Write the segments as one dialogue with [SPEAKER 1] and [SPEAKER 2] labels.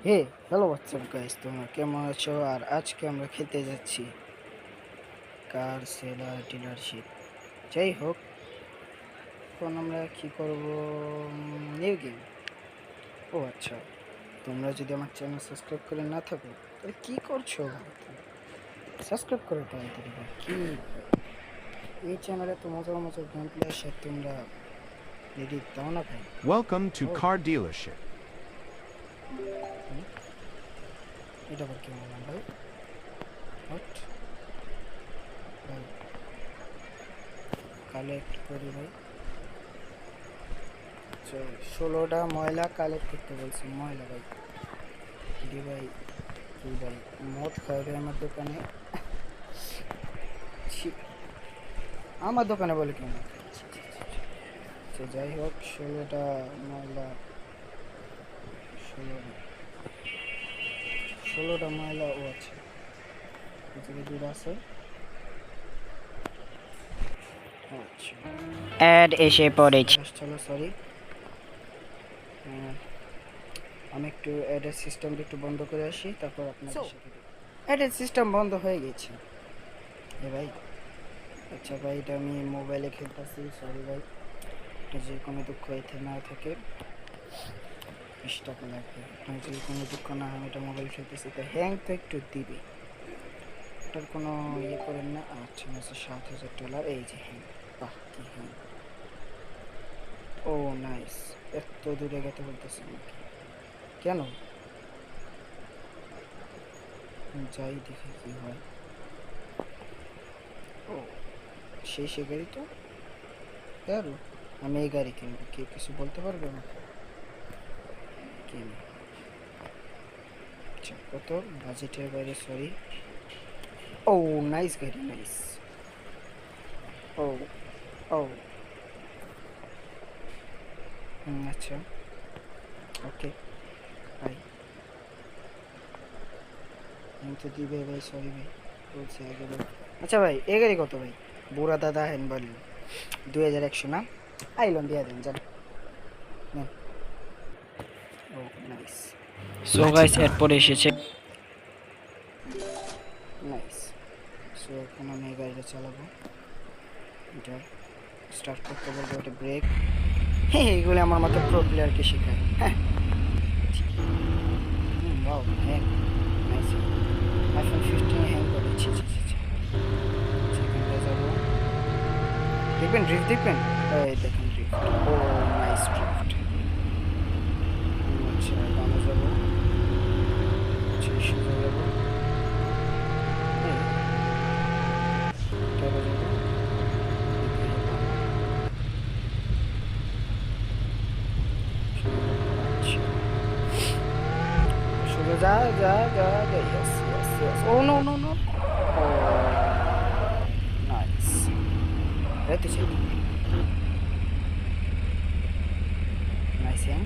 [SPEAKER 1] হে hello WhatsApp guys, তোমরা কেমন আছো? আর আজকে আমরা খেলতে যাচ্ছি কার সেলার ডিলারশিপ। যাই হোক, এখন আমরা কি করব? New game. ও আচ্ছা, তোমরা যদি আমার চ্যানেল সাবস্ক্রাইব করে না থাকো তাহলে কি করছো? সাবস্ক্রাইব করে তাড়াতাড়ি ভাই। কি এই চ্যানেলে তো মজার মজার গেম প্লে আসে, তোমরা রেডি দাও না ভাই?
[SPEAKER 2] Welcome to
[SPEAKER 1] O
[SPEAKER 2] Car Dealership.
[SPEAKER 1] এটা আবার কি বললাম ভাই? হোয়াট ভাই, কালেক্ট করি ভাই। 16টা ময়লা কালেক্ট করতে বলছি। ময়লা ভাই, দি ভাই, কি ভাই মদ খাই রে আমার দোকানে? ছি, আমার দোকানে বলে কেন মদ খাই? ছি, ছি, ছি, ছি। আচ্ছা যাই হোক, 16টা ময়লা, 16টা 16টা ময়লা। ও আচ্ছা, এদিকে দূর আছে। আচ্ছা,
[SPEAKER 3] অ্যাড এসে পড়েছে।
[SPEAKER 1] চলো সরি, আমি একটু অ্যাডের সিস্টেমটা একটু বন্ধ করে আসি, তারপর আপনাদের সাথে অ্যাডের সিস্টেম বন্ধ হয়ে গেছে এ ভাই। আচ্ছা ভাই, এটা আমি মোবাইলে খেলতেছি, সরি ভাই। এটা যে কোনো দুঃখ এতে না থাকে 20 টাকা লাগবে। আপনার যদি কোনো দুঃখ না হয়, এটা মোবাইল খেলতেছি তো হ্যাং তো একটু দিবে, এটার কোনো ইয়ে করেন না। আচ্ছা আচ্ছা, $7,000। এই যে হ্যাং, বাহ কি হ্যাং! ও নাইস, এত দূরে গেতে বলতেছে নাকি? কেন? যাই দেখি কি হয়। ও সে গাড়ি তো আরো, আমি এই গাড়ি কিনবো, কে কিছু বলতে পারবে আমাকে? কিনি। আচ্ছা কত? বাজেটের বাইরে, সরি। ও নাইস গাড়ি, নাইস। ও ও আচ্ছা, ওকে ভাই। আমি তো দিবে ভাই, সরি ভাই, বলছি আগে ভাই। আচ্ছা ভাই, এ গাড়ি কত ভাই? বুড়া দাদা হেন বলল 2100 না? আইলন দিয়ে দেন যান। ও নাইস,
[SPEAKER 3] সো গাইস এরপরে এসেছে
[SPEAKER 1] নাইস। সো এখন আমি এই গাড়িটা চালাবো। এটা স্টার্ট করতে বলবো, এটা ব্রেক। হ্যাঁ, এগুলো আমার মতো প্রো প্লেয়ারকে শেখায়। হ্যাঁ, ওয়াও, হ্যাঁ নাইস। আইফোন 15 হ্যাং করে, ছি ছি ছি ছি। সেখানটায় যাবো, দেখবেন ড্রিফট, দেখবেন এই দেখেন ড্রিফট। ও নাইস ড্রিফট। আচ্ছা বামে যাবো, আচ্ছা সোজা যাবো, ডাবো যাবো, আচ্ছা সোজা যা যা যা যা, ইয়েস ইয়েস ইয়েস। ও নো নো নো, ও নাইস। রেতে চাই, নাইস হ্যাং।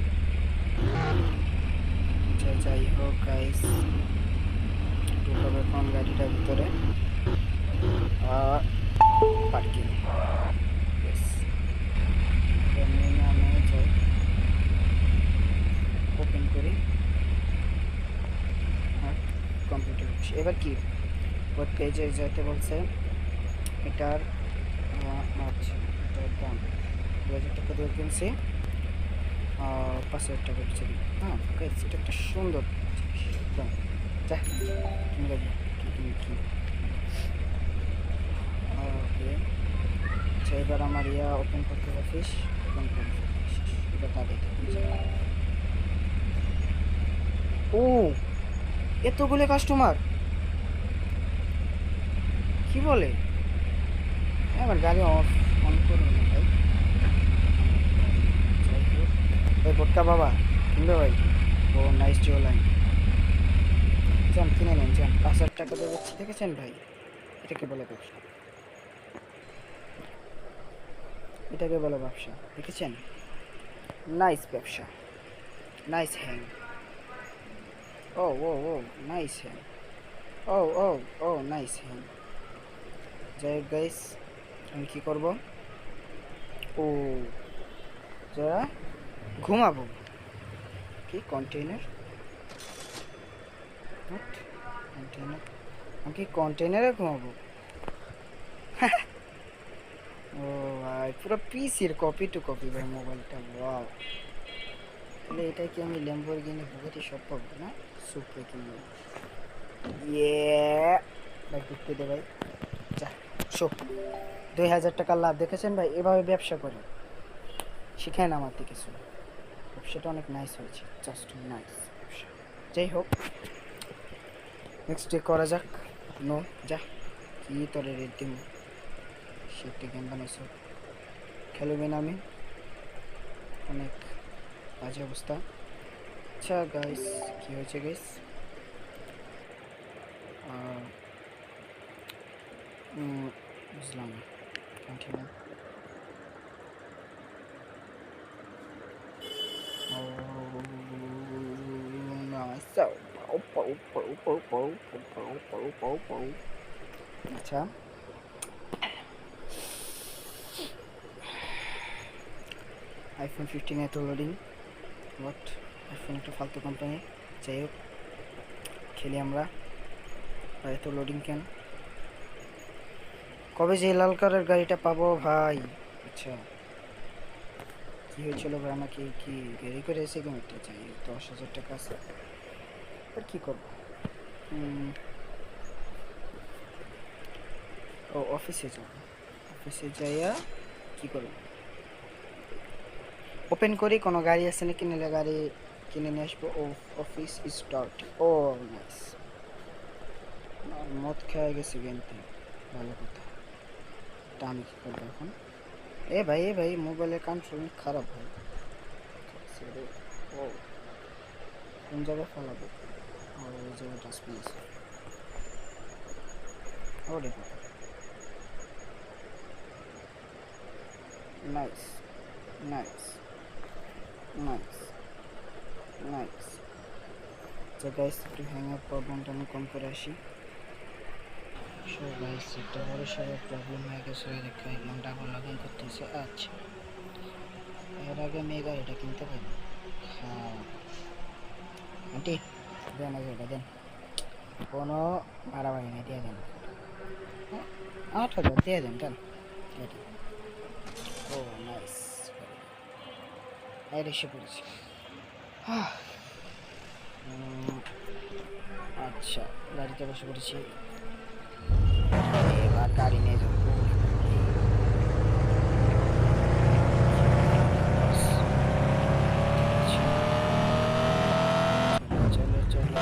[SPEAKER 1] আচ্ছা যাই হোক গাইস, ঢুকাবো এখন গাড়িটার ভিতরে। Parking, yes. আমি যাই, ওপেন করি, আর কম্পিউটার। এবার কি ওয়েব পেজে যেতে বলছে। এটার আচ্ছা, এটার দাম 2000 টাকা দিয়ে কিনছি, 5,000 টাকা দিচ্ছি। হ্যাঁ গাইস, এটা একটা সুন্দর জিনিস একদম। যা কিনে যাবো, কি ওকে। আচ্ছা এবার আমার ওপেন করতে হবে, ফিশ ওপেন করতে হবে। এটা তাদের ও এতগুলো কাস্টমার, কি বলে? আমার গাড়ি অফ অন করুন না ভাই। যাই হোক, ওই ভোটকা বাবা কিনবে ভাই? ও নাইস জিও লাইন, যান কিনে নেন যান। 5,000 টাকা দিয়ে যাচ্ছি, দেখেছেন ভাই? এটাকে বলে ব্যবসা, এটাকে বলে ব্যবসা, দেখেছেন? নাইস ব্যবসা, নাইস হ্যাং। ও ও ও নাইস হ্যাং। ও ও ও নাইস হ্যাং। যাই হোক গাইস, আমি কি করব? ও যা ঘুমাবো। কি কন্টেইনার? কন্টেনার, আমি কি কন্টেনারে ঘুমাবো? ও ভাই পুরো পিসির কপি টু কপি ভাই মোবাইলটা, ওয়াও। তাহলে এটা কি আমি ল্যাম্বরগিনি বুগাটি সব পাবো না? সুপ্রে কিনবো, ইয়ে ভাই ঢুকতে দে ভাই, যা শো। 2000 টাকার লাভ দেখেছেন ভাই, এভাবে ব্যবসা করে শিখায় না আমার থেকে কিছু। ব্যবসাটা অনেক নাইস হয়েছে, জাস্ট নাইস ব্যবসা। যাই হোক, নেক্সট ডে করা যাক। নো যা, কি তোরে রেট দিন, সে একটা গেম বানাইছো, খেলবে না আমি, অনেক বাজে অবস্থা। আচ্ছা গাইস, কি হয়েছে গাইস? বুঝলাম না, কন্টিনিউ। আচ্ছা, আইফোন 15 এত লোডিং, হোয়াট? আইফোন একটা ফালতু কোম্পানি, যাই হোক খেলি আমরা। আর এত লোডিং কেন? কবে যে লাল কালারের গাড়িটা পাবো ভাই? আচ্ছা, কি হয়েছিল ভাই, আমাকে কি দেরি করে এসে গেমটা চাই? 10,000 টাকা আছে, আর কি করবো? ও অফিসে যাব, অফিসে যাইয়া কি করবো? ওপেন করি কোনো গাড়ি আছে নাকি, নিলে গাড়ি কিনে নিয়ে আসবো। ও অফিস স্টার্ট, ও নাইস। মদ খেয়ে গেছে গেমতে, ভালো কথা। তা আমি কি করবো এখন? এ ভাই মোবাইলের কন্ট্রোল খারাপ ভাই। ও কোন জায়গায় ফেলাবো? ও ওই জায়গায় ডাস্টবিন আছে, ও দেখো, নাইস নাইস নাইস নাইস। তো গাইস, একটু হ্যাংআপ প্রবলেমটা আমি কম করে আসি। সো গাইস, একটা বড় সড়ো প্রবলেম হয়ে গেছে, দেখো একদম ডাবল লগইন করতেছে। আচ্ছা, এর আগে আমি এই গাড়িটা কিনতে পারি? হ্যাঁ আন্টি, দেন এটা দেন, কোনো বাড়াবাড়ি নেই, দিয়ে দেন। 8,000 দিয়ে দেন, দেন। ও নাইস, এই এসে পড়েছি। আচ্ছা, গাড়িতে বসে পড়েছি, এবার গাড়ি নিয়ে যাবো। চলো চলো,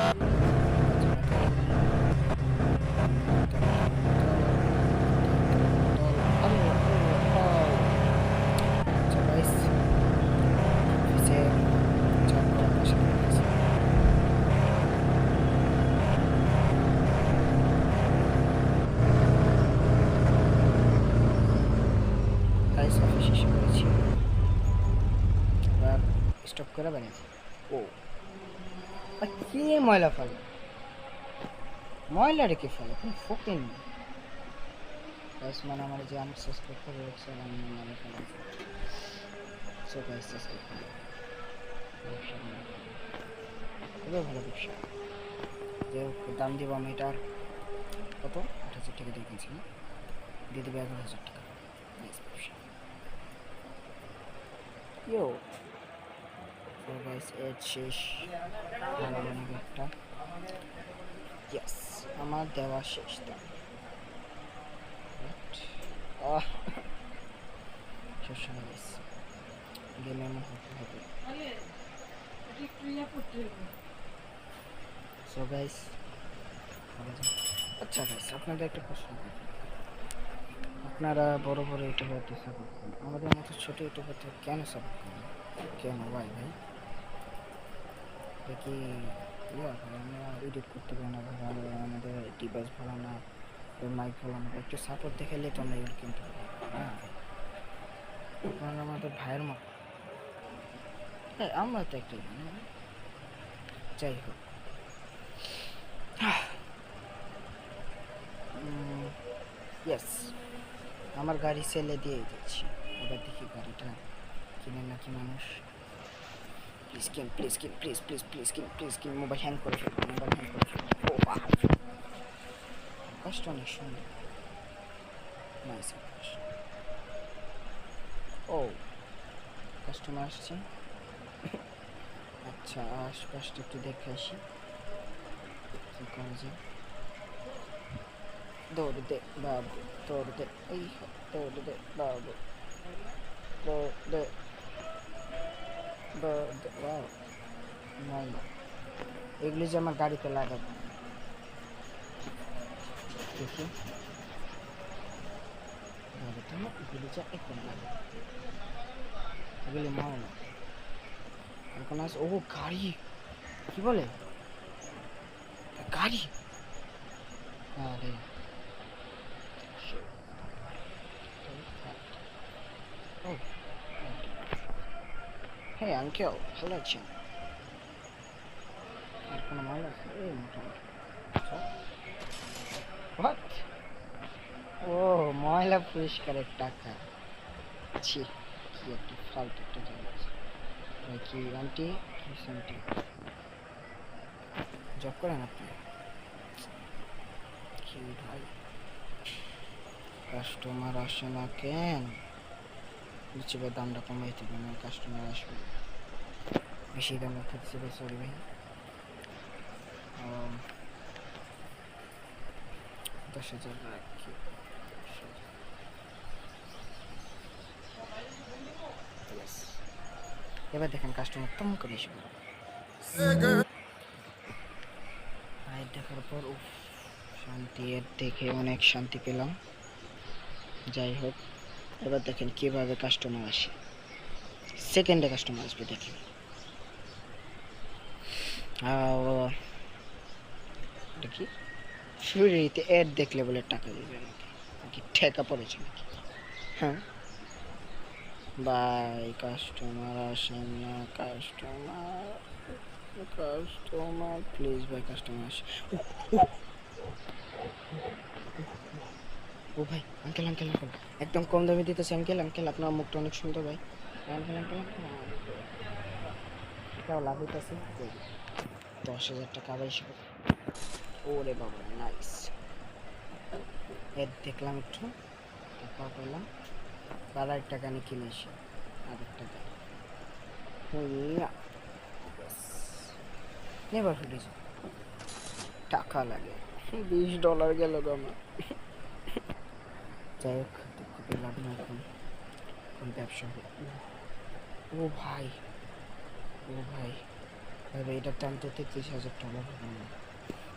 [SPEAKER 1] স্টপ করে বানিয়েছি। ও কি ময়লা ফেলে, ময়লা রেখে ফেলে, কোনো ফোকে নেই। গাইস মানে আমার যে আমি সাবস্ক্রাইব করে রেখেছি, আমি মানে ফেলে। সো গাইস, সাবস্ক্রাইব করে খুবই ভালো ব্যবসা। যে দাম দিব আমি এটার কত, 8,000 টাকা দিয়ে কিনছি না, দিয়ে দেবে 11,000 টাকা। নাইস ব্যবসা। ইয়ো, তো গাইস এর শেষ, ভালো বানাবো একটা। ইয়েস, আমার দেওয়া শেষ দাম। শেষ হয়ে গেছে, গেমে এমন হতে হবে। সো গাইস, আচ্ছা গাইস, আপনাদের একটা প্রশ্ন করি, আপনারা বড় বড় ইউটিউবারদের সাপোর্ট করেন, আমাদের মতো ছোট ইউটিউবারদের কেন সাপোর্ট করেন? কেন ভাই? ভাই এটা কি আমরা এডিট করতে পারি না ভালো, আমাদের ডিভাইস ভালো না, মাইক ভালো না, একটু সাপোর্ট দেখাইলে তো আমরা এগুলো কিনতে পারি। হ্যাঁ, আপনারা আমাদের ভাইয়ের মতো। হ্যাঁ, আমরা তো একটাই। যাই হোক, ইয়েস, আমার গাড়ি সেলে দিয়ে দিচ্ছি, এবার দেখি গাড়িটা কিনে নাকি মানুষ। প্লিজ কিন প্লিজ কিন প্লিজ প্লিজ প্লিজ কিন প্লিজ কিন মোবাইল হ্যাং করে ফেলবো মোবাইল হ্যাং করে ফেলবো ও বাহ আকাশটা অনেক সুন্দর নাইস আকাশ ও কাস্টমার আসছে আচ্ছা আশপাশটা একটু দেখে আসি কি করা যায় দৌড় দে বাবু দৌড় দে এই দৌড় দে বাবু দৌড় দে দৌড় দে বাবু নাই এগুলি যে আমার গাড়িতে লাগাবো দেখি গাড়িতে না এগুলি যা এখানে লাগাবো এগুলি ময়লা এখন আছে ও গাড়ি কি বলে গাড়ি আরে ও হ্যাঁ আঙ্কেল ভালো আছেন আর কোনো ময়লা আছে এই মোটামুটি হোয়াট ও ময়লা পরিষ্কারের টাকা ছি কি একটা ফালতু একটা জিনিস কি আন্টি কি আন্টি জব করেন আপনি কি ভাই কাস্টমার আসে না কেন নিচে দামটা কমাইতে হবে না কাস্টমার আসবে বেশি দাম রাখতেছে ভাই সরি ভাই 10,000 রাখি এবার দেখেন কাস্টমার তম করে এসে দেখার পর শান্তি এর দেখে অনেক শান্তি পেলাম যাই হোক এবার দেখেন কিভাবে কাস্টমার আসে সেকেন্ডে কাস্টমার আসবে দেখেন দেখি ফ্রিতে অ্যাড দেখলে বলে টাকা দিবে নাকি ঠেকা পড়েছে নাকি হ্যাঁ বাই কাস্টমার আসেন না কাস্টমার প্লিজ ভাই কাস্টমার আসে ও ভাই আঙ্কেল আঙ্কেল আঙ্কেল একদম কম দামে দিতেছে আঙ্কেল আঙ্কেল আপনার মুখটা অনেক সুন্দর ভাই আঙ্কেল আঙ্কেল আঙ্কেল এটাও লাভ হইতেছে 10,000 টাকা আবার এসে ওরে বাবা নাইস এর দেখলাম একটু টাকা পেলাম আর টাকা নিয়ে কিনে এসে আরেক টাকা নেবার ফুটেছে টাকা লাগে $20 গেল আমার যাই হোক দুঃখ পেলাম না এখন কোন ব্যবসা ও ভাই ভাই এটার দাম তো $33,000 হবে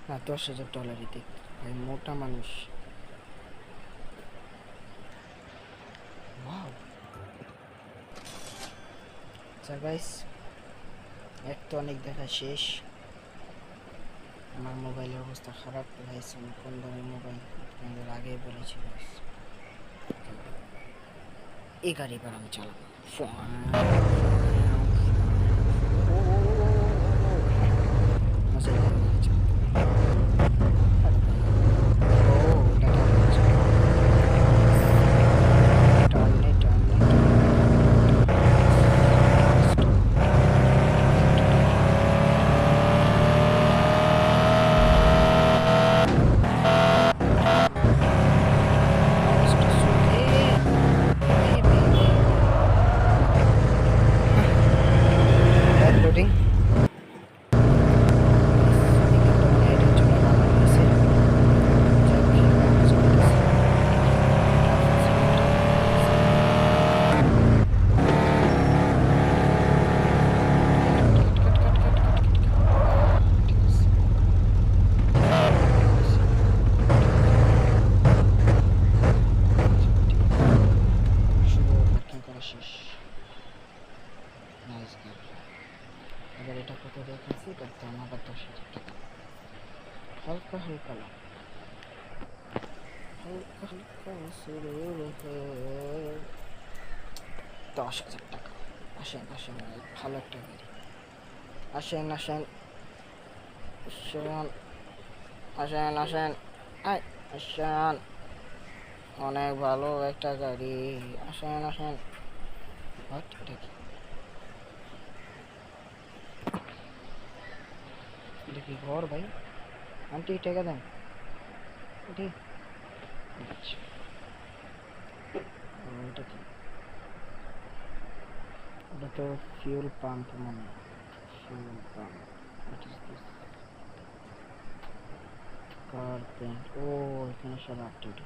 [SPEAKER 1] না $10,000 দিতে ভাই মোটা মানুষ ওয়াও আচ্ছা গাইস এক তো অনেক দেখা শেষ আমার মোবাইলের অবস্থা খারাপ গাইস আমি কোন দামি মোবাইল আপনাদের আগেই বলেছি গাইস এই গাড়ি এবার আমি চালাবো এবার এটা কত দেখেছি এটার দাম আবার 10,000 টাকা হালকা হালকা লাভ হালকা হালকা শুরু হয়ে 10,000 টাকা আসেন আসেন ভালো একটা গাড়ি আসেন আসেন আসেন আসেন আসেন আসেন অনেক ভালো একটা গাড়ি আসেন আসেন এটা কি দেখি ঘর ভাই। আন্টি টাকা দেন আন্টি। আচ্ছা এটা কি? এটা তো ফিউল পাম্প মানে fuel pump. What is this? Car paint. ও এখানে সব আপডেট।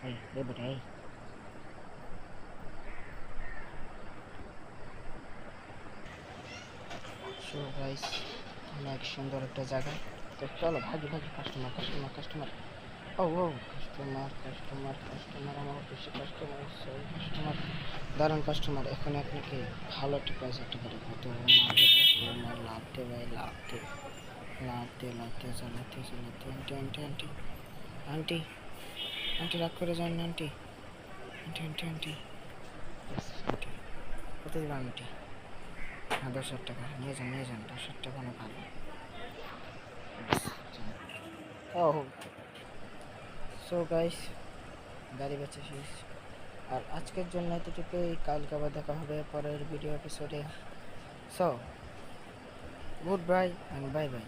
[SPEAKER 1] এই বেটা এই। সো গাইস অনেক সুন্দর একটা জায়গা। তো চলো ভাগি ভাগি। Customer customer customer. ও ও কাস্টমার কাস্টমার কাস্টমার আমার অফিসে কাস্টমার। Sorry customer. দারুণ কাস্টমার। এখন আপনাকে ভালো একটা প্রাইস একটা করে কত মার লাভ দে ভাই লাভ দে লাভ দে লাভ দে চালাতে চালাতে। Aunty aunty aunty aunty aunty রাগ করে যান না aunty. Aunty aunty aunty aunty কত দিলাম আন্টি? হ্যাঁ 10,000 টাকা নিয়ে যান 10,000 টাকা অনেক ভালো। ও সো গাইস গাড়ি বেচা শেষ। আর আজকের জন্য এতটুকুই। কালকে আবার দেখা হবে পরের ভিডিও এপিসোডে। So good bye and bye bye.